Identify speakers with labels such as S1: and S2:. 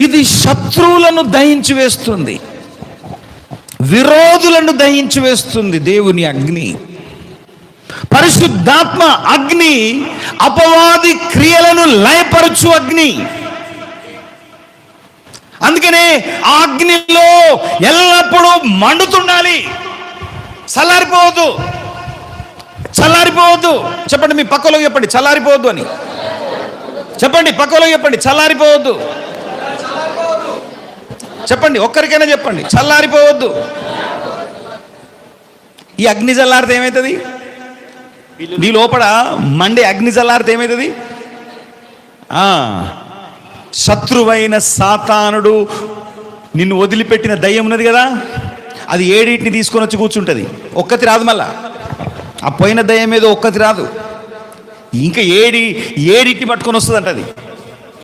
S1: ఇది శత్రువులను దహించి వేస్తుంది, విరోధులను దహించి వేస్తుంది. దేవుని అగ్ని, పరిశుద్ధాత్మ అగ్ని అపవాది క్రియలను లయపరచు అగ్ని. అందుకనే ఆ అగ్నిలో ఎల్లప్పుడూ మండుతుండాలి, చల్లారిపోవద్దు. చల్లారిపోవద్దు. చెప్పండి, మీ పక్కలో చెప్పండి చల్లారిపోవద్దు అని చెప్పండి. పక్కలో చెప్పండి చల్లారిపోవద్దు. చెప్పండి, ఒక్కరికైనా చెప్పండి చల్లారిపోవద్దు. ఈ అగ్ని చల్లారితే ఏమవుతుంది? నీ లోపల మండే అగ్ని చల్లారితే ఏమవుతుంది? శత్రువైన సాతానుడు నిన్ను వదిలిపెట్టిన దయ్యం ఉన్నది కదా, అది 7 తీసుకొని వచ్చి కూర్చుంటుంది. ఒక్కతి రాదు, మళ్ళా ఆ పోయిన దయ్యం ఏదో ఒక్కతి రాదు, ఇంకా 7 పట్టుకొని వస్తుంది అంట అది.